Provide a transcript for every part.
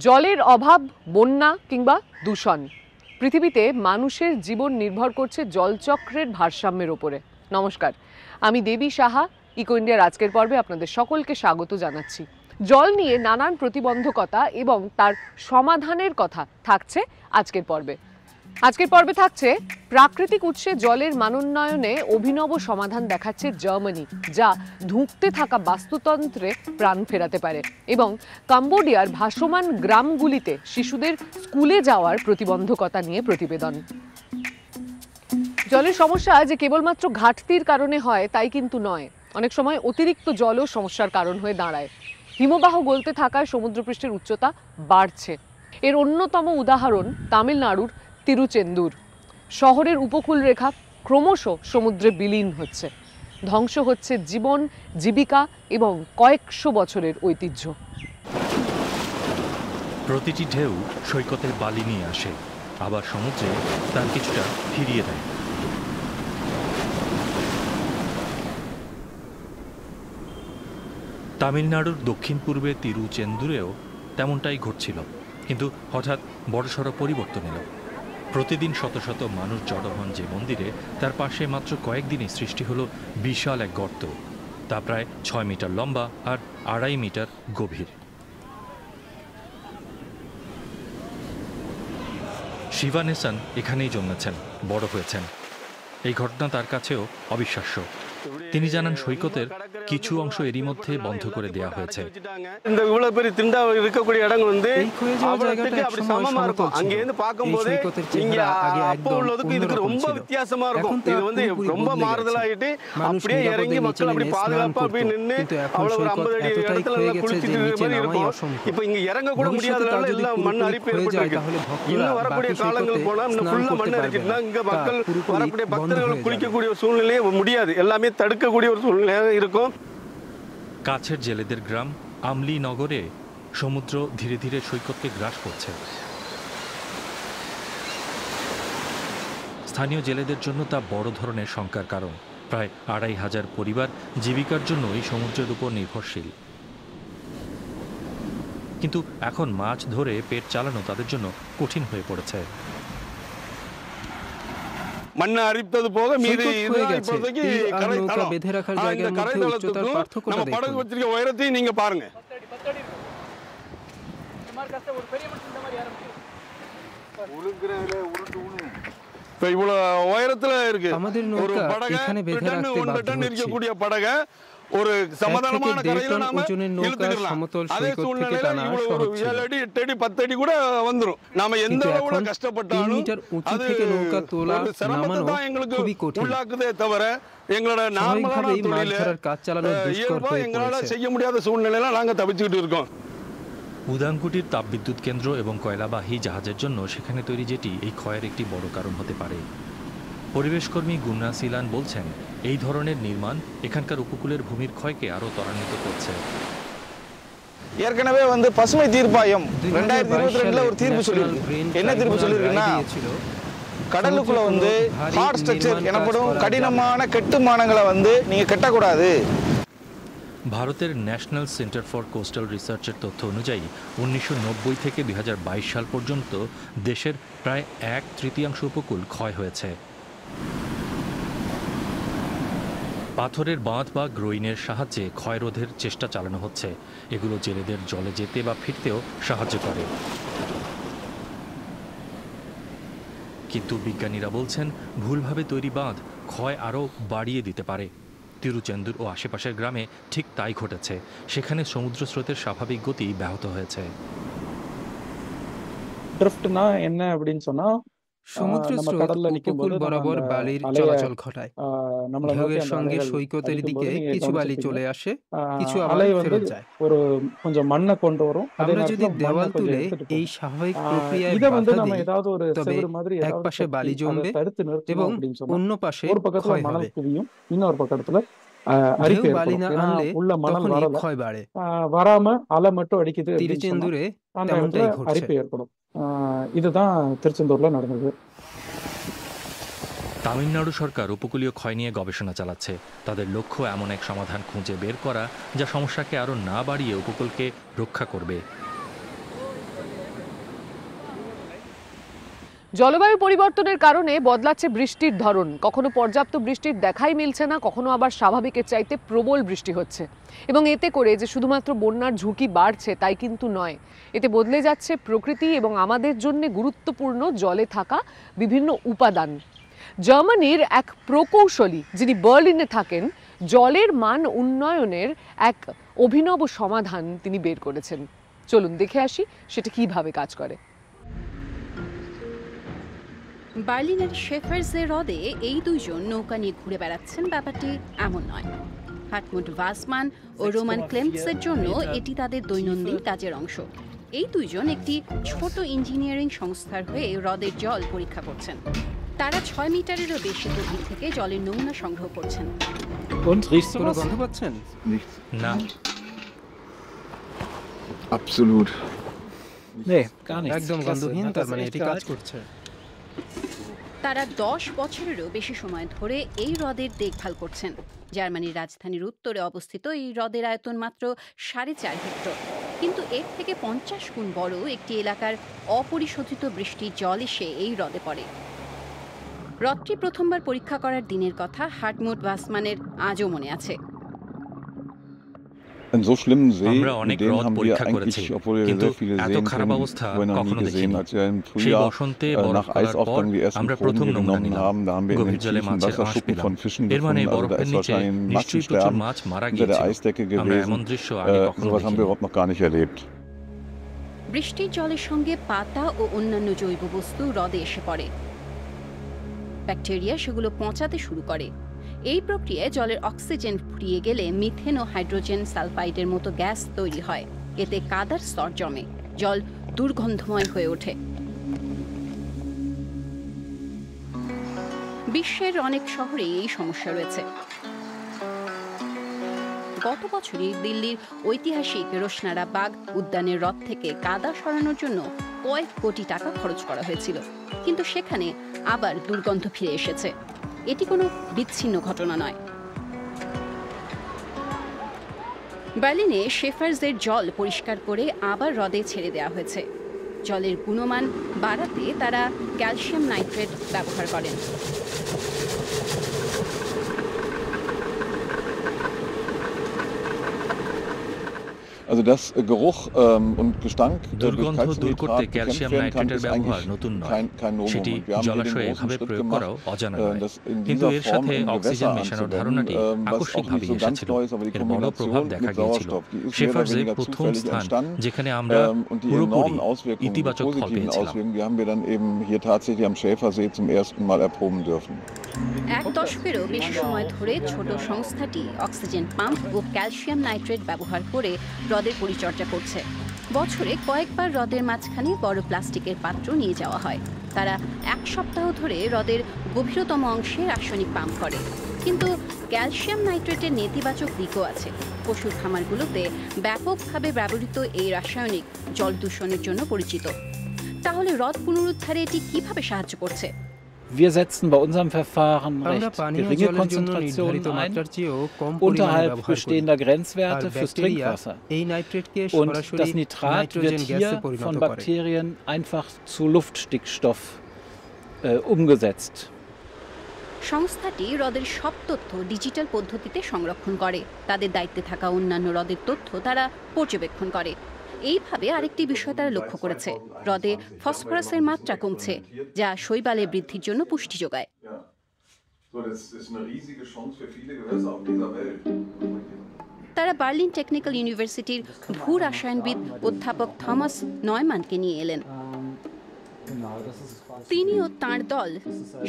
জলের অভাব, বন্যা কিংবা দূষণ, পৃথিবীতে মানুষের জীবন নির্ভর করছে জলচক্রের ভারসাম্যের ওপরে। নমস্কার, আমি দেবী সাহা। ইকো ইন্ডিয়ার আজকের পর্বে আপনাদের সকলকে স্বাগত জানাচ্ছি। জল নিয়ে নানান প্রতিবন্ধকতা এবং তার সমাধানের কথা থাকছে আজকের পর্বে। আজকের পর্বে থাকছে প্রাকৃতিক উৎসে জলের মানোন্নয়নে অভিনব সমাধান দেখাচ্ছে জার্মানি, যা ধুঁকতে থাকা বাস্তুতন্ত্রে প্রাণ ফেরাতে পারে, এবং কম্বোডিয়ার ভাসমান গ্রামগুলিতে শিশুদের স্কুলে যাওয়ার প্রতিবন্ধকতা নিয়ে প্রতিবেদন। জলের সমস্যা যে কেবলমাত্র ঘাটতির কারণে হয় তাই কিন্তু নয়, অনেক সময় অতিরিক্ত জলও সমস্যার কারণ হয়ে দাঁড়ায়। হিমবাহ গলতে থাকায় সমুদ্রপৃষ্ঠের উচ্চতা বাড়ছে। এর অন্যতম উদাহরণ তামিলনাড়ুর তিরুচেন্দুর। শহরের উপকূল রেখা ক্রমশ সমুদ্রে বিলীন হচ্ছে, ধ্বংস হচ্ছে জীবন, জীবিকা এবং কয়েকশো বছরের ঐতিহ্য। প্রতিটি ঢেউ সৈকতের বালি নিয়ে আসে, আবার সমুদ্রে তার কিছুটা ফিরিয়ে দেয়। তামিলনাড়ুর দক্ষিণ পূর্বে তিরুচেন্দুরেও তেমনটাই ঘটছিল, কিন্তু হঠাৎ বড়সড় পরিবর্তন এলো। প্রতিদিন শত শত মানুষ জড়ো হন যে মন্দিরে, তার পাশে মাত্র কয়েকদিনই সৃষ্টি হলো বিশাল এক গর্ত। তা প্রায় 6 মিটার লম্বা আর 2.5 মিটার গভীর। শিবানেসান এখানেই জন্মেছেন, বড় হয়েছেন। এই ঘটনা তার কাছেও অবিশ্বাস্য। তিনি জানান সৈকতের কিছু অংশ এরই মধ্যে বন্ধ করে দেওয়া হয়েছে। কাছের জেলেদের গ্রাম আমলি নগরে সমুদ্র ধীরে ধীরে সৈকতকে গ্রাস করছে। স্থানীয় জেলেদের জন্য তা বড় ধরনের শঙ্কার কারণ। প্রায় 2,500 পরিবার জীবিকার জন্য এই সমুদ্রের উপর নির্ভরশীল। কিন্তু এখন মাছ ধরে পেট চালানো তাদের জন্য কঠিন হয়ে পড়েছে। মন্না আরিপ্তது போக மீதி இப்போதைக்கு நৌকা বেঁধে রাখার জায়গার মধ্যে উচ্চতার পার্থক্যটা দেখুন। படகு வச்சிருக்க உயரத்தையும் நீங்க பாருங்க। இப்போ இவ்வளவு உயரத்துல இருக்கு ஒரு படகு, ஒரு டன் இருக்கக்கூடிய படகு ஒரு சமதளமான கரையில நாம இழுத்துக்கலாம். அதே சூழ்நிலையில இவ்வளவு ஒரு 7 அடி 8 அடி 10 அடி கூட வந்துரும். நாம எந்த அளவுல கஷ்டப்பட்டாலும் அது ஒரு சிரமத்தை தான் எங்களுக்கு உள்ளாக்குதே தவிர எங்களோட நார்மலான தொழில இயல்பா எங்களால செய்ய முடியாத சூழ்நிலையில நாங்க தவிச்சுக்கிட்டு இருக்கோம்। উদাংকুটির তাপবিদ্যুৎ কেন্দ্র এবং কয়লাবাহী জাহাজের জন্য সেখানে তৈরি যেটি এই ক্ষয়ের একটি বড় কারণ হতে পারে। পরিবেশকর্মী গুন্না সিলান বলছেন, এই ধরনের নির্মাণ এখানকার উপকূলের ভূমির ক্ষয়কে আরো ত্বরান্বিত করছে। ஏற்கனவே பசுமை தீர்ப்பாயம் 2022ல ஒரு தீர்ப்பு சொல்லிருக்கு. என்ன தீர்ப்பு சொல்லிருக்குன்னா, கடலுக்குள்ள ஹார்ட் ஸ்ட்ரக்சர் எனப்படும் கடினமான கட்டுமானங்களை நீங்க கட்டக்கூடாது। ভারতের ন্যাশনাল সেন্টার ফর কোস্টাল রিসার্চের তথ্য অনুযায়ী 1990 থেকে 2022 সাল পর্যন্ত দেশের প্রায় 1/3 উপকূল ক্ষয় হয়েছে। পাথরের বাঁধ বা গ্রোইনের সাহায্যে ক্ষয়রোধের চেষ্টা চালানো হচ্ছে। এগুলো জেলেদের জলে যেতে বা ফিরতেও সাহায্য করে। কিন্তু বিজ্ঞানীরা বলছেন, ভুলভাবে তৈরি বাঁধ ক্ষয় আরও বাড়িয়ে দিতে পারে। তিরুচেন্দুর ও আশেপাশের গ্রামে ঠিক তাই ঘটেছে। সেখানে সমুদ্র স্রোতের স্বাভাবিক গতি ব্যাহত হয়েছে। ড্রিফটনা என்ன அப்படினு சொன்னா সমুদ্র স্রোত উপকূল বরাবর বালির চলাচল ঘটায়। ঢেউয়ের সঙ্গে সৈকতের দিকে কিছু বালি চলে আসে, কিছু আবার ফেরত যায়। আমরা যদি দেওয়াল তুলে এই স্বাভাবিক প্রক্রিয়ায় বাধা দিই, তবে এক পাশে বালি জমবে এবং অন্য পাশে ক্ষয় হবে। ঢেউ বালি না আনলে তখনই ক্ষয় বাড়ে। তিরুচেন্দুরে তেমনটাই ঘটছে। তামিলনাড়ু সরকার উপকূলীয় ক্ষয় নিয়ে গবেষণা চালাচ্ছে। তাদের লক্ষ্য এমন এক সমাধান খুঁজে বের করা যা সমস্যাকে আরও না বাড়িয়ে উপকূলকে রক্ষা করবে। জলবায়ু পরিবর্তনের কারণে বদলাচ্ছে বৃষ্টির ধরন। কখনো পর্যাপ্ত বৃষ্টির দেখাই মিলছে না, কখনো আবার স্বাভাবিকের চাইতে প্রবল বৃষ্টি হচ্ছে। এবং এতে করে যে শুধুমাত্র বন্যার ঝুঁকি বাড়ছে তাই কিন্তু নয়, এতে বদলে যাচ্ছে প্রকৃতি এবং আমাদের জন্য গুরুত্বপূর্ণ জলে থাকা বিভিন্ন উপাদান। জার্মানির এক প্রকৌশলী যিনি বার্লিনে থাকেন, জলের মান উন্নয়নের এক অভিনব সমাধান তিনি বের করেছেন। চলুন দেখে আসি সেটা কিভাবে কাজ করে। বার্লিনের শেফার্জে হ্রদে এই দুইজন নৌকা নিয়ে ঘুরে বেড়াচ্ছেন ব্যাপারটি এমন নয়। হার্টমুট ভাসমান ও রোমান ক্লেমসের জন্য এটি তাদের দৈনন্দিন কাজের অংশ। এই দুইজন একটি ছোট ইঞ্জিনিয়ারিং সংস্থার হয়ে হ্রদের জল পরীক্ষা করছেন। তারা 6 মিটারেরও বেশি গভীর থেকে জলের নমুনা সংগ্রহ করছেন। কোনো গন্ধ পাচ্ছেন? না, Absolut. Nee, gar nichts. একদম গন্ধহীন, তার মানে এটি কাজ করছে। তারা 10 বছরেরও বেশি সময় ধরে এই হ্রদের দেখভাল করছেন। জার্মানির রাজধানীর উত্তরে অবস্থিত এই হ্রদের আয়তন মাত্র 4.5 হেক্টর, কিন্তু এর থেকে 50 গুণ বড় একটি এলাকার অপরিশোধিত বৃষ্টির জল এসে এই হ্রদে পড়ে। হ্রদটি প্রথমবার পরীক্ষা করার দিনের কথা হার্টমুট ভাসমানের আজও মনে আছে। আমরা অনেক হ্রদ পরীক্ষা করেছি, কিন্তু এত খারাপ অবস্থা কখনো দেখিনি। সেই বসন্তে বরফ করার পর আমরা প্রথম নমুনা নিলাম। গভীর জলে মাছের আঁশ পেলাম। এর মানে বরফের নিচে নিশ্চয়ই প্রচুর মাছ মারা গিয়েছিল। আমরা এমন দৃশ্য আগে কখনো দেখিনি। বৃষ্টির জলের সঙ্গে পাতা ও অন্যান্য জৈব বস্তু হ্রদে এসে পড়ে। ব্যাকটেরিয়া সেগুলো পচাতে শুরু করে। এই প্রক্রিয়ায় জলের অক্সিজেন ফুরিয়ে গেলে মিথেন ও হাইড্রোজেন সালফাইডের মতো গ্যাস তৈরি হয়। এতে কাদার স্তর জমে, জল দুর্গন্ধময় হয়ে ওঠে। বিশ্বের অনেক শহরে এই সমস্যা রয়েছে। গত বছরই দিল্লির ঐতিহাসিক রোশনারা বাগ উদ্যানের হ্রদ থেকে কাদা সরানোর জন্য কয়েক কোটি টাকা খরচ করা হয়েছিল, কিন্তু সেখানে আবার দুর্গন্ধ ফিরে এসেছে। এটি কোনো বিচ্ছিন্ন ঘটনা নয়। বার্লিনে শেফার্জের জল পরিষ্কার করে আবার হ্রদে ছেড়ে দেওয়া হয়েছে। জলের গুণমান বাড়াতে তারা ক্যালসিয়াম নাইট্রেট ব্যবহার করেন। দুর্গন্ধ দূর করতে ক্যালসিয়াম নাইট্রেটের ব্যবহার নতুন নয়, সেটি জলাশয়ে এভাবে প্রয়োগ করাও অজানা নয়। কিন্তু এর সাথে অক্সিজেন মেশানোর ধারণাটি আকস্মিকভাবে এসেছিল। এর বড় প্রভাব দেখা গিয়েছিল। শেফার্জে প্রথম স্থান যেখানে আমরা পুরোপুরি ইতিবাচক ফল পেয়েছিলাম। 1 দশকেরও বেশি সময় ধরে ছোট সংস্থাটি অক্সিজেন পাম্প ও ক্যালসিয়াম নাইট্রেট ব্যবহার করে হ্রদের পরিচর্যা করছে। বছরে কয়েকবার হ্রদের মাঝখানে বড় প্লাস্টিকের পাত্র নিয়ে যাওয়া হয়। তারা 1 সপ্তাহ ধরে হ্রদের গভীরতম অংশে রাসায়নিক পাম্প করে। কিন্তু ক্যালসিয়াম নাইট্রেটের নেতিবাচক দিকও আছে। পশুর খামারগুলোতে ব্যাপকভাবে ব্যবহৃত এই রাসায়নিক জল দূষণের জন্য পরিচিত। তাহলে হ্রদ পুনরুদ্ধারে এটি কিভাবে সাহায্য করছে? Wir setzen bei unserem Verfahren recht geringe Konzentrationen ein, unterhalb bestehender Grenzwerte fürs Trinkwasser. Und das Nitrat wird hier von Bakterien einfach zu Luftstickstoff umgesetzt. সংস্থাটি হ্রদের সব তথ্য ডিজিটাল পদ্ধতিতে সংরক্ষণ করে। তাদের দায়িত্বে থাকা অন্যান্য হ্রদের তথ্য তারা পর্যবেক্ষণ করে। এইভাবে আরেকটি বিষয় তারা লক্ষ্য করেছে, হ্রদে ফসফরাসের মাত্রা কমছে, যা শৈবালের বৃদ্ধির জন্য পুষ্টি যোগায়। তারা বার্লিন টেকনিক্যাল ইউনিভার্সিটির ভূ রসায়নবিদ অধ্যাপক থমাস নয়মানকে নিয়ে এলেন। তিনি ও তাঁর দল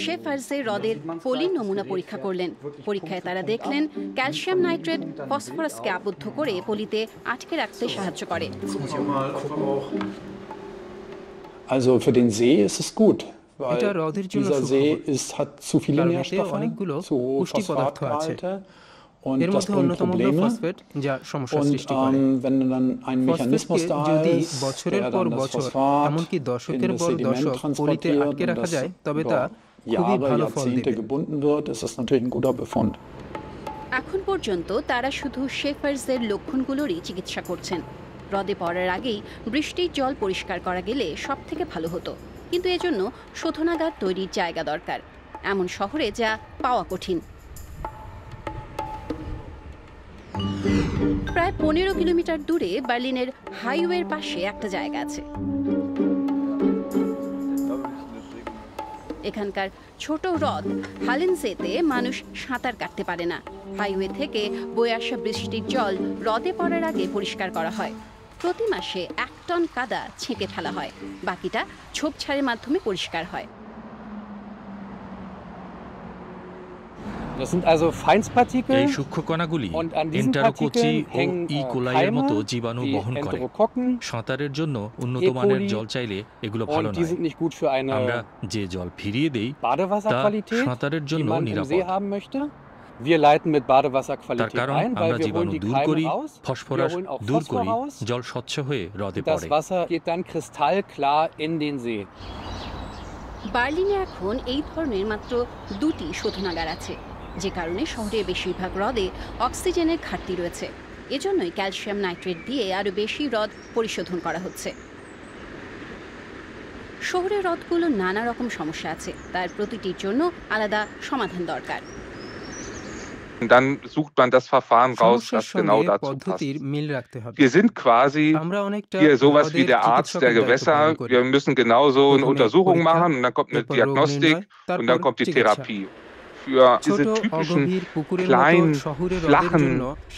শেফার্জে হ্রদের পলির নমুনা পরীক্ষা করলেন। পরীক্ষায় তারা দেখলেন ক্যালসিয়াম নাইট্রেট ফসফরাসকে আবদ্ধ করে পলিতে আটকে রাখতে সাহায্য করে। Also für den See ist es gut, weil এটা হ্রদের জন্য dieser See hat zu viele Nährstoffe, অনেকগুলো zu পুষ্টি পদার্থ আছে। und এর das মধ্যে bringt অন্যতম হলো Probleme. ফসফেট, যা সমস্যা Und সৃষ্টি করে। wenn dann ein Mechanismus ফসফেটকে da যদি ist, বছরের der পর dann das বছর, Phosphat এমনকি in দশকের das পর Sediment দশক পলিতে transportiert আটকে und রাখা das যায়, তবে তা খুবই Jahre, ভালো ফল Jahrzehnte দেবে। gebunden wird, ist das natürlich ein guter Befund. এখন পর্যন্ত তারা শুধু শেফার্জের লক্ষণগুলোরই চিকিৎসা করছেন। হ্রদে পড়ার আগেই বৃষ্টির জল পরিষ্কার করা গেলে সব থেকে ভালো হতো। কিন্তু এজন্য শোধনাগার তৈরির জায়গা দরকার, এমন শহরে যা পাওয়া কঠিন। প্রায় 15 কিলোমিটার দূরে বার্লিনের হাইওয়ের পাশে একটা জায়গা আছে। এখানকার ছোট হ্রদ হালেনসেতে মানুষ সাঁতার কাটতে পারে না। হাইওয়ে থেকে বয়ে আসা বৃষ্টির জল হ্রদে পড়ার আগে পরিষ্কার করা হয়। প্রতি মাসে 1 টন কাদা ছেঁকে ফেলা হয়, বাকিটা ঝোপঝাড়ের মাধ্যমে পরিষ্কার হয়। এই সূক্ষ্ম কণাগুলি এন্টারোকোচি ও ই কোলাইয়ের মতো জীবাণু বহন করে। সাঁতারের জন্য উন্নত মানের জল চাইলে এগুলো ভালো নয়। আমরা যে জল ফিরিয়ে দেই তা সাঁতারের জন্য নিরাপদ। তার কারণ আমরা জীবাণু দূর করি, ফসফরাস দূর করি, জল স্বচ্ছ হয়ে হ্রদে পড়ে। বার্লিনে এখন এই ধরনের মাত্র 2টি শোধনাগার আছে, যে কারণে শহরের বেশিরভাগ হ্রদে অক্সিজেনের ঘাটতি রয়েছে। এজন্যই ক্যালসিয়াম নাইট্রেট দিয়ে আরও বেশি হ্রদ পরিশোধন করা হচ্ছে। শহরের হ্রদগুলো নানা রকম সমস্যা আছে, তার প্রতিটির জন্য আলাদা সমাধান দরকার। Dann sucht man das Verfahren raus, das genau dazu passt. Wir sind quasi hier sowas wie der Arzt der Gewässer. Wir müssen genauso eine Untersuchung machen und dann kommt eine Diagnostik und dann kommt die Therapie. Für diese typischen kleinen, flachen,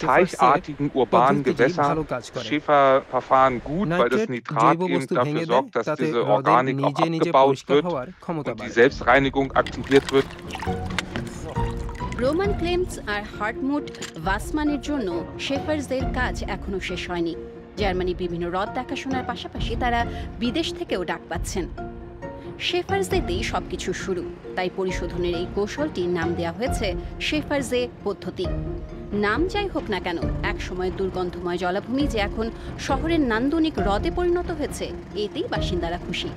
teichartigen urbanen Gewässer ist Schäferverfahren gut, weil das Nitrat eben dafür sorgt, dass diese Organik auch abgebaut wird und die Selbstreinigung aktiviert wird. Roman Clemens আর Hartmut ওয়াসমানের জন্য শেফার্সদের কাজ এখনো শেষ হয়নি। জার্মানির বিভিন্ন হ্রদ দেখাশোনার পাশাপাশি তারা বিদেশ থেকেও ডাক পাচ্ছেন। শেফার্সদেতেই সবকিছু শুরু, তাই পরিশোধনের এই কৌশলটির নাম দেওয়া হয়েছে শেফার্সে পদ্ধতি। নাম যাই হোক না কেন, একসময় দুর্গন্ধময় জলাভূমি যে এখন শহরের নান্দনিক হ্রদে পরিণত হয়েছে, এতেই বাসিন্দারা খুশি।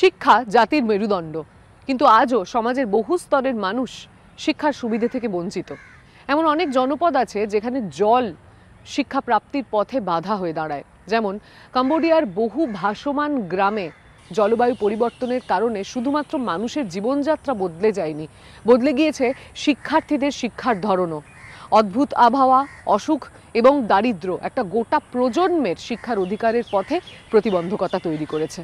শিক্ষা জাতির মেরুদণ্ড, কিন্তু আজও সমাজের বহু স্তরের মানুষ শিক্ষার সুবিধে থেকে বঞ্চিত। এমন অনেক জনপদ আছে যেখানে জল শিক্ষা প্রাপ্তির পথে বাধা হয়ে দাঁড়ায়। যেমন কম্বোডিয়ার বহু ভাসমান গ্রামে জলবায়ু পরিবর্তনের কারণে শুধুমাত্র মানুষের জীবনযাত্রা বদলে যায়নি, বদলে গিয়েছে শিক্ষার্থীদের শিক্ষার ধরনও। অদ্ভুত আবহাওয়া, অসুখ এবং দারিদ্র্য একটা গোটা প্রজন্মের শিক্ষার অধিকারের পথে প্রতিবন্ধকতা তৈরি করেছে।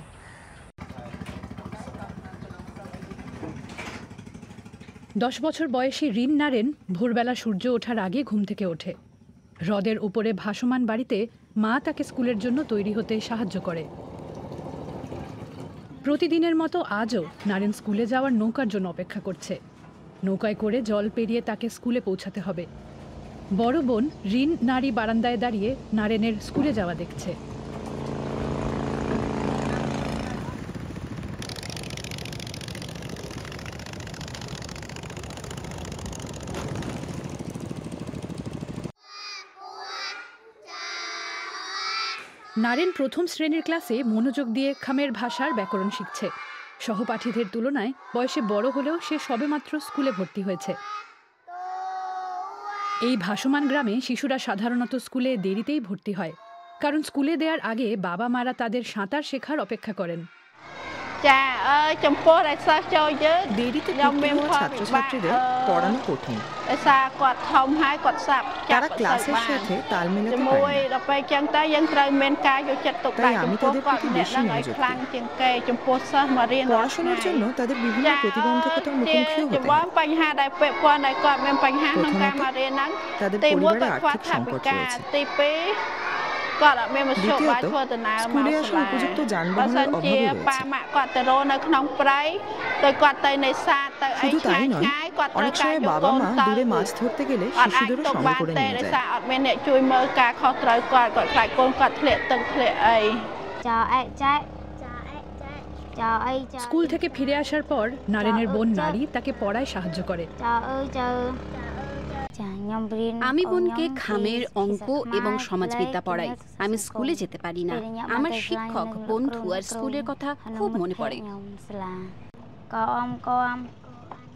10 বছর বয়সী রিন নারেন ভোরবেলা সূর্য ওঠার আগে ঘুম থেকে ওঠে। হ্রদের উপরে ভাসমান বাড়িতে মা তাকে স্কুলের জন্য তৈরি হতে সাহায্য করে। প্রতিদিনের মতো আজও নারেন স্কুলে যাওয়ার নৌকার জন্য অপেক্ষা করছে। নৌকায় করে জল পেরিয়ে তাকে স্কুলে পৌঁছাতে হবে। বড় বোন রিন নারী বারান্দায় দাঁড়িয়ে নারেনের স্কুলে যাওয়া দেখছে। নারেন প্রথম শ্রেণীর ক্লাসে মনোযোগ দিয়ে খামের ভাষার ব্যাকরণ শিখছে। সহপাঠীদের তুলনায় বয়সে বড় হলেও সে সবেমাত্র স্কুলে ভর্তি হয়েছে। এই ভাসমান গ্রামে শিশুরা সাধারণত স্কুলে দেরিতেই ভর্তি হয়, কারণ স্কুলে দেওয়ার আগে বাবা মারা তাদের সাঁতার শেখার অপেক্ষা করেন। দেরিতে ভর্তি হওয়া ছাত্রছাত্রীদের পড়ানো কঠিন। তারা ক্লাসের সাথে তাল মেলাতে পারে না। তাই আমি তাদের প্রতি বেশি মনোযোগ দিই। পড়াশোনার জন্য তাদের বিভিন্ন প্রতিবন্ধকতার মুখোমুখি হতে হয়। প্রথমত, তাদের পরিবারে আর্থিক সংকট রয়েছে। দ্বিতীয়ত, স্কুলে আসা উপযুক্ত যানবাহনের অভাবও রয়েছে। শুধু তাই নয়, অনেক সময় বাবা মা দূরে মাছ ধরতে গেলে শিশুদেরও সঙ্গে করে নিয়ে যায়। স্কুল থেকে ফিরে আসার পর নারেনের বোন নারী তাকে পড়ায় সাহায্য করে। আমি বোনকে খামের, অঙ্ক এবং সমাজবিদ্যা পড়াই। আমি স্কুলে যেতে পারি না। আমার শিক্ষক, বন্ধু আর স্কুলের কথা খুব মনে পড়ে।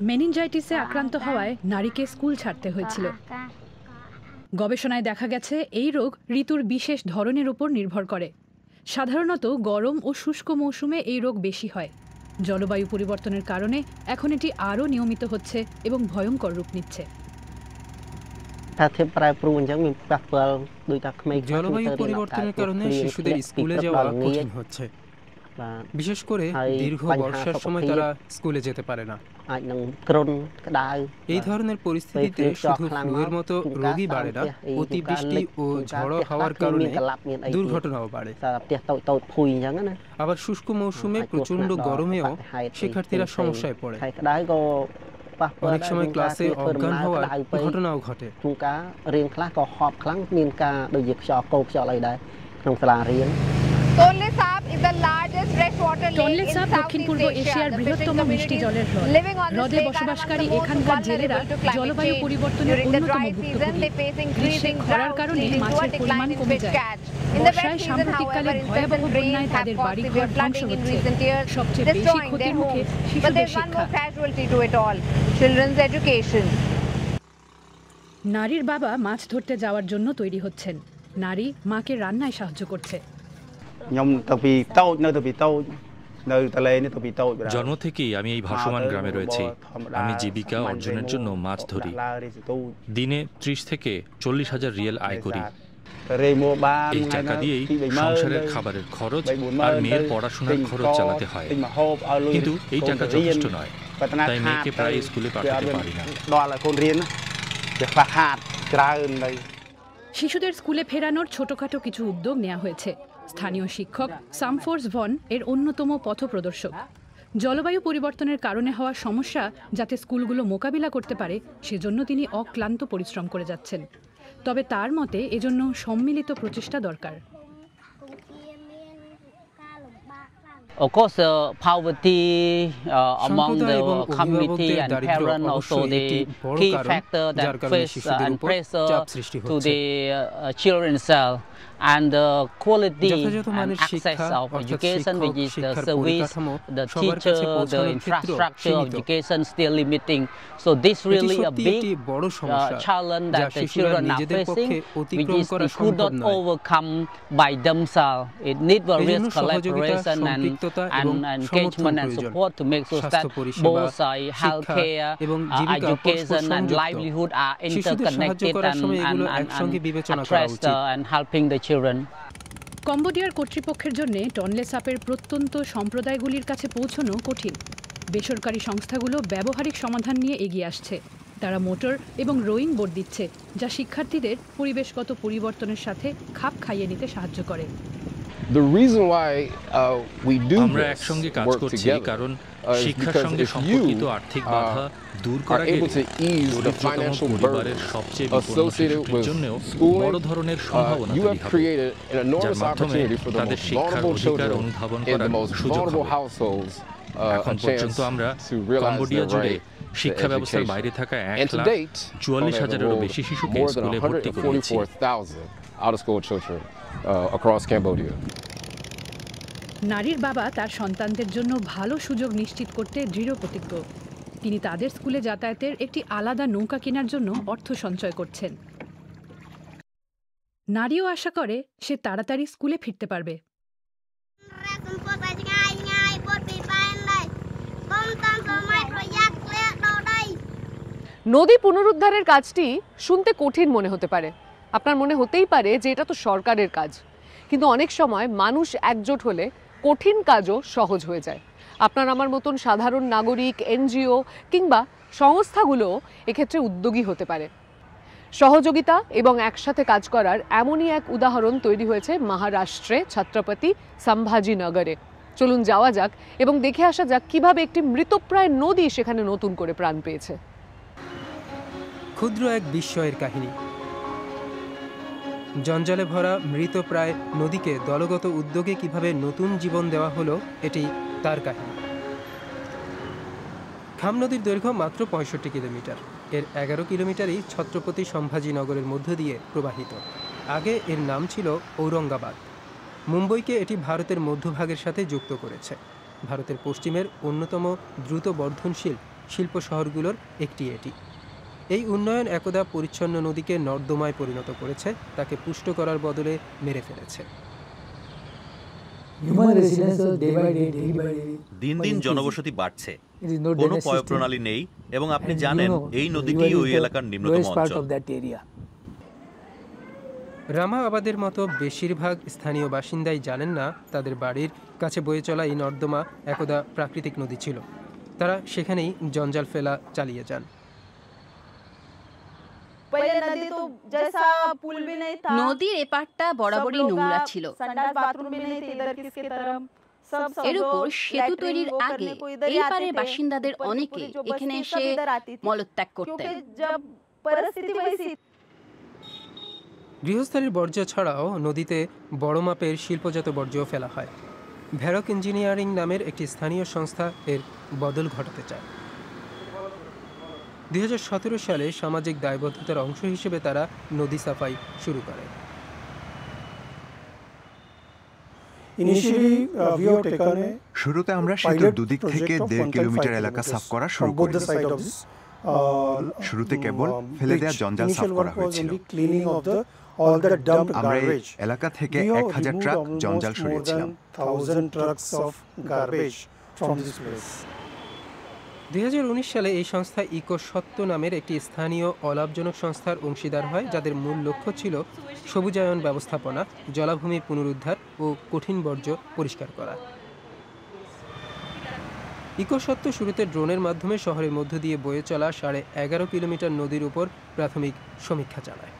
মেনিনজাইটিসে আক্রান্ত হওয়ায় নারীকে স্কুল ছাড়তে হয়েছিল। গবেষণায় দেখা গেছে এই রোগ ঋতুর বিশেষ ধরনের উপর নির্ভর করে। সাধারণত গরম ও শুষ্ক মৌসুমে এই রোগ বেশি হয়। জলবায়ু পরিবর্তনের কারণে এখন এটি আরও নিয়মিত হচ্ছে এবং ভয়ঙ্কর রূপ নিচ্ছে। জলবায়ু পরিবর্তনের কারণে শিশুদের স্কুলে যাওয়া কঠিন হচ্ছে, বিশেষ করে দীর্ঘ বর্ষার সময় তারা স্কুলে যেতে পারে না। এই ধরনের পরিস্থিতিতে শুধু ফ্লুয়ের মতো রোগই বাড়ে না, অতিবৃষ্টি ও ঝড়ো হাওয়ার কারণে দুর্ঘটনাও বাড়ে। আবার শুষ্ক মৌসুমে প্রচণ্ড গরমেও শিক্ষার্থীরা সমস্যায় পড়ে। অনেক সময় ক্লাসে অজ্ঞান হওয়ার ঘটনাও ঘটে। টনলে সাপ দক্ষিণ পূর্ব এশিয়ার বৃহত্তম মিষ্টি জলের হ্রদ। হ্রদে বসবাসকারী এখানকার জেলেরা জলবায়ু পরিবর্তনের অন্যতম ভুক্তভোগী। গ্রীষ্মে খরার কারণে মাছের পরিমাণ কমে যায়। বর্ষায় সাম্প্রতিককালে ভয়াবহ বন্যায় তাদের বাড়িঘর ধ্বংস হচ্ছে। সবচেয়ে বেশি ক্ষতির মুখে শিশুদের শিক্ষা। নারীর বাবা মাছ ধরতে যাওয়ার জন্য তৈরি হচ্ছেন। নারী মাকে রান্নায় সাহায্য করছে। জন্ম থেকেই আমি এই ভাসমান গ্রামে রয়েছি। আমি জীবিকা অর্জনের জন্য মাছ ধরি। দিনে 30 থেকে 40 হাজার রিয়েল আয় করি। এই টাকা দিয়েই সংসারের খাবারের খরচ আর মেয়ের পড়াশোনার খরচ চালাতে হয়। কিন্তু এই টাকা যথেষ্ট নয়, তাই মেয়েকে প্রায় স্কুলে পাঠাতে পারি না। শিশুদের স্কুলে ফেরানোর ছোটখাটো কিছু উদ্যোগ নেওয়া হয়েছে। স্থানীয় শিক্ষক সামফোর্স ভন এর অন্যতম পথপ্রদর্শক। জলবায়ু পরিবর্তনের কারণে হওয়া সমস্যা যাতে স্কুলগুলো মোকাবিলা করতে পারে সেজন্য তিনি অক্লান্ত পরিশ্রম করে যাচ্ছেন। তবে তার মতে এজন্য সম্মিলিত প্রচেষ্টা দরকার। Of course, poverty among the community and parents also the key factor that face and pressure to the children themselves. And the quality and access of education, which is the service, the teacher, the infrastructure of education still limiting. So this really a big challenge that the children are facing, which is they could not overcome by themselves. It needs various collaboration and engagement and support to make sure that both healthcare, education and livelihood are interconnected and addressed and helping the children. কম্বোডিয়ার কর্তৃপক্ষের জন্য Tonle সাপের প্রত্যন্ত সম্প্রদায়গুলির কাছে পৌঁছানো কঠিন। বেসরকারি সংস্থাগুলো ব্যবহারিক সমাধান নিয়ে এগিয়ে আসছে। তারা মোটর এবং রোয়িং বোট দিচ্ছে, যা শিক্ষার্থীদের পরিবেশগত পরিবর্তনের সাথে খাপ খাইয়ে নিতে সাহায্য করে। আমরা একসঙ্গে কাজ করছি কারণ শিক্ষার সঙ্গে সম্পর্কিত আর্থিক বাধা দূর করা গেলে দরিদ্রতম পরিবারের সবচেয়ে বিপন্ন শিশুটির জন্যও বড় ধরনের সম্ভাবনা তৈরি হবে, যার মাধ্যমে তাদের শিক্ষার অধিকার অনুধাবন করার সুযোগ হবে। এখন পর্যন্ত আমরা কম্বোডিয়া জুড়ে শিক্ষা ব্যবস্থার বাইরে থাকা 1,44,000-এরও বেশি শিশুকে স্কুলে ভর্তি করিয়েছি। নারীর বাবা তার সন্তানদের জন্য ভালো সুযোগ নিশ্চিত করতে দৃঢ় প্রতিজ্ঞ। তিনি তাদের স্কুলে যাতায়াতের একটি আলাদা নৌকা কেনার জন্য অর্থ সঞ্চয় করছেন। নারীও আশা করে সে তাড়াতাড়ি স্কুলে ফিরতে পারবে। নদী পুনরুদ্ধারের কাজটি শুনতে কঠিন মনে হতে পারে। আপনার মনে হতেই পারে যে এটা তো সরকারের কাজ, কিন্তু অনেক সময় মানুষ একজোট হলে কঠিন কাজও সহজ হয়ে যায়। আপনার আমার মতন সাধারণ নাগরিক, এনজিও কিংবা সংস্থাগুলো এক্ষেত্রে উদ্যোগী হতে পারে। সহযোগিতা এবং একসাথে কাজ করার এমনই এক উদাহরণ তৈরি হয়েছে মহারাষ্ট্রে ছত্রপতি সম্ভাজি নগরে। চলুন যাওয়া যাক এবং দেখে আসা যাক কিভাবে একটি মৃতপ্রায় নদী সেখানে নতুন করে প্রাণ পেয়েছে। ক্ষুদ্র এক বিস্ময়ের কাহিনী। জঞ্জালে ভরা মৃতপ্রায় নদীকে দলগত উদ্যোগে কিভাবে নতুন জীবন দেওয়া হলো, এটি তার কাহিনী। খাম নদীর দৈর্ঘ্য মাত্র 65 কিলোমিটার। এর 11 কিলোমিটারই ছত্রপতি সম্ভাজি নগরের মধ্য দিয়ে প্রবাহিত। আগে এর নাম ছিল ঔরঙ্গাবাদ। মুম্বইকে এটি ভারতের মধ্যভাগের সাথে যুক্ত করেছে। ভারতের পশ্চিমের অন্যতম দ্রুত বর্ধনশীল শিল্প শহরগুলোর একটি এটি। এই উন্নয়ন একদা পরিচ্ছন্ন নদীকে নর্দমায় পরিণত করেছে, তাকে পুষ্ট করার বদলে মেরে ফেলেছে। দিন দিন জনবসতি বাড়ছে, কোনো পয়ঃপ্রণালী নেই এবং আপনি জানেন এই নদীটি ওই এলাকার নিম্নতম অঞ্চল। রামা আবাদের মতো বেশিরভাগ স্থানীয় বাসিন্দাই জানেন না তাদের বাড়ির কাছে বয়ে চলা এই নর্দমা একদা প্রাকৃতিক নদী ছিল। তারা সেখানেই জঞ্জাল ফেলা চালিয়ে যান। নদীর এপারটা বরাবরই নোংরা ছিল। এর উপর সেতু তৈরির আগে এই পারের বাসিন্দাদের অনেকে এখানে এসে মলত্যাগ করতেন। গৃহস্থালির বর্জ্য ছাড়াও নদীতে বড় মাপের শিল্পজাত বর্জ্য ফেলা হয়। ভ্যারক ইঞ্জিনিয়ারিং নামের একটি স্থানীয় সংস্থা এর বদল ঘটাতে চায়। 2017 সালে সামাজিক দায়বদ্ধতার অংশ হিসেবে তারা নদী সাফাই শুরু করে। শুরুতে আমরা সেতুর দুদিক থেকে 1.5 কিলোমিটার এলাকা সাফ করা শুরু করি। শুরুতে কেবল ফেলে দেওয়া জঞ্জাল সাফ করা হয়েছিল। আমরা এই এলাকা থেকে 1000 ট্রাক জঞ্জাল সরিয়েছিলাম। 2019 সালে এই সংস্থা ইকো সত্য নামের একটি স্থানীয় অলাভজনক সংস্থার অংশীদার হয়, যাদের মূল লক্ষ্য ছিল সবুজায়ন ব্যবস্থাপনা, জলাভূমি পুনরুদ্ধার ও কঠিন বর্জ্য পরিষ্কার করা। ইকো সত্য শুরুতে ড্রোনের মাধ্যমে শহরের মধ্য দিয়ে বয়ে চলা 11.5 কিলোমিটার নদীর উপর প্রাথমিক সমীক্ষা চালায়।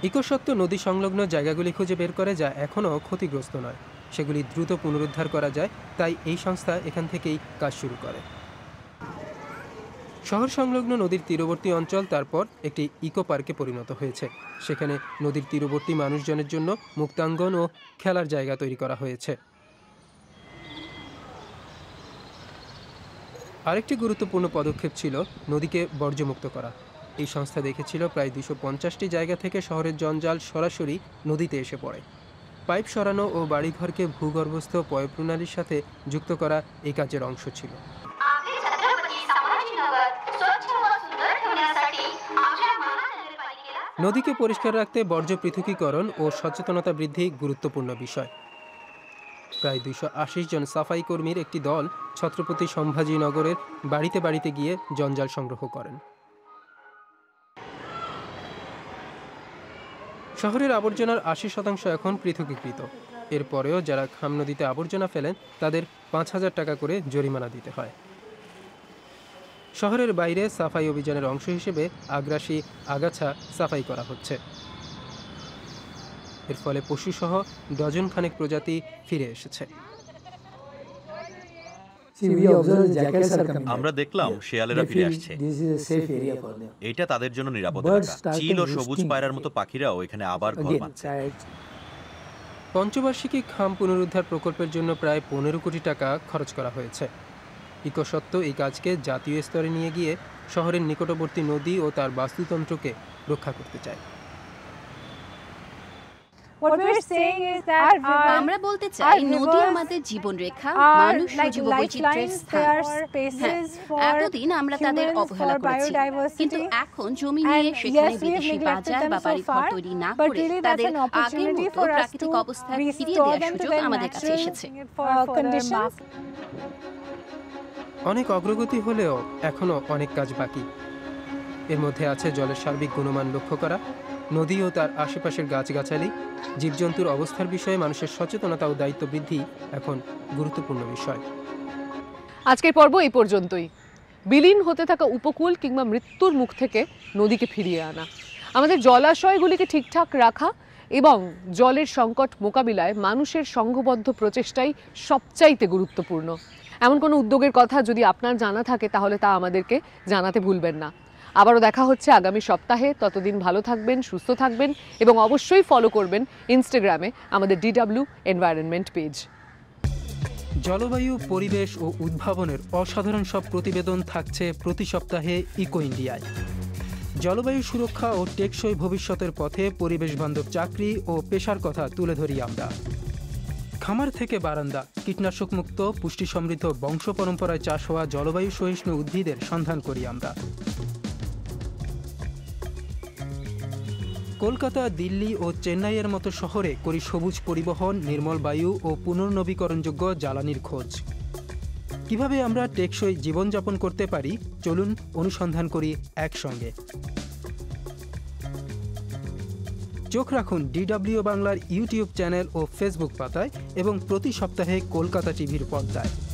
ইকো সত্য নদী সংলগ্ন জায়গাগুলি খুঁজে বের করে যা এখনও ক্ষতিগ্রস্ত নয়, সেগুলি দ্রুত পুনরুদ্ধার করা যায়, তাই এই সংস্থা এখান থেকেই কাজ শুরু করে। শহর সংলগ্ন নদীর তীরবর্তী অঞ্চল তারপর একটি ইকো পার্কে পরিণত হয়েছে। সেখানে নদীর তীরবর্তী মানুষজনের জন্য মুক্তাঙ্গন ও খেলার জায়গা তৈরি করা হয়েছে। আরেকটি গুরুত্বপূর্ণ পদক্ষেপ ছিল নদীকে বর্জ্যমুক্ত করা। এই সংস্থা দেখেছিল প্রায় 250টি জায়গা থেকে শহরের জঞ্জাল সরাসরি নদীতে এসে পড়ে। পাইপ সরানো ও বাড়িঘরকে ভূগর্ভস্থ পয়ঃপ্রণালীর সাথে যুক্ত করা এই কাজের অংশ ছিল। নদীকে পরিষ্কার রাখতে বর্জ্য পৃথকীকরণ ও সচেতনতা বৃদ্ধি গুরুত্বপূর্ণ বিষয়। প্রায় 280 জন সাফাই কর্মীর একটি দল ছত্রপতি সম্ভাজিনগরের বাড়িতে বাড়িতে গিয়ে জঞ্জাল সংগ্রহ করেন। শহরের আবর্জনার 80% এখন পৃথকীকৃত। এরপরেও যারা খাম নদীতে আবর্জনা ফেলেন তাদের 5000 টাকা করে জরিমানা দিতে হয়। শহরের বাইরে সাফাই অভিযানের অংশ হিসেবে আগ্রাসী আগাছা সাফাই করা হচ্ছে। এর ফলে পশুসহ ডজন খানেক প্রজাতি ফিরে এসেছে। আমরা দেখলাম শেয়ালেরা ফিরে আসছে। এটা তাদের জন্য নিরাপদ এলাকা। চিল ও সবুজ পায়রার মতো পাখিরাও এখানে আবার ঘর বাঁধছে। পঞ্চবার্ষিকী খাম পুনরুদ্ধার প্রকল্পের জন্য প্রায় 15 কোটি টাকা খরচ করা হয়েছে। ইকো সত্য এই কাজকে জাতীয় স্তরে নিয়ে গিয়ে শহরের নিকটবর্তী নদী ও তার বাস্তুতন্ত্রকে রক্ষা করতে চায়। আমরা বলতে চাই নদী আমাদের জীবনরেখা, মানুষ জীববৈচিত্র্যের স্থান। এতদিন আমরা তাদের অবহেলা করেছি, কিন্তু এখন জমি নিয়ে সেখানে বিদেশি বাজার বা বাড়িঘর তৈরি না করে তাদের আগের মতো প্রাকৃতিক অবস্থায় ফিরিয়ে দেওয়ার সুযোগ আমাদের কাছে এসেছে। অনেক অগ্রগতি হলেও এখনো অনেক কাজ বাকি। এর মধ্যে আছে জলের সার্বিক গুণমান লক্ষ্য করা, নদী ও তার আশেপাশের গাছগাছালি, জীবজন্তুর অবস্থার বিষয়ে মানুষের সচেতনতা ও দায়িত্ব বৃদ্ধি এখন গুরুত্বপূর্ণ বিষয়। আজকের পর্ব এই পর্যন্তই। বিলীন হতে থাকা উপকূল কিংবা মৃত্যুর মুখ থেকে নদীকে ফিরিয়ে আনা, আমাদের জলাশয়গুলিকে ঠিকঠাক রাখা এবং জলের সংকট মোকাবিলায় মানুষের সংঘবদ্ধ প্রচেষ্টাই সবচাইতে গুরুত্বপূর্ণ। এমন কোনো উদ্যোগের কথা যদি আপনার জানা থাকে তাহলে তা আমাদেরকে জানাতে ভুলবেন না। আবারও দেখা হচ্ছে আগামী সপ্তাহে। ততদিন ভালো থাকবেন, সুস্থ থাকবেন এবং অবশ্যই ফলো করবেন ইনস্টাগ্রামে আমাদের DW এনভায়রনমেন্ট পেজ। জলবায়ু, পরিবেশ ও উদ্ভাবনের অসাধারণ সব প্রতিবেদন থাকছে প্রতি সপ্তাহে ইকো ইন্ডিয়ায়। জলবায়ু সুরক্ষা ও টেকসই ভবিষ্যতের পথে পরিবেশ বান্ধব চাকরি ও পেশার কথা তুলে ধরি আমরা। খামার থেকে বারান্দা, কীটনাশক মুক্ত, পুষ্টি সমৃদ্ধ, বংশ পরম্পরায় চাষ হওয়া জলবায়ু সহিষ্ণু উদ্ভিদের সন্ধান করি আমরা। কলকাতা, দিল্লি ও চেন্নাইয়ের মতো শহরে করি সবুজ পরিবহন, নির্মল বায়ু ও পুনর্নবীকরণযোগ্য জ্বালানির খোঁজ। কিভাবে আমরা টেকসই জীবনযাপন করতে পারি, চলুন অনুসন্ধান করি একসঙ্গে। চোখ রাখুন DW বাংলার ইউটিউব চ্যানেল ও ফেসবুক পাতায় এবং প্রতি সপ্তাহে কলকাতা টিভির পর্দায়।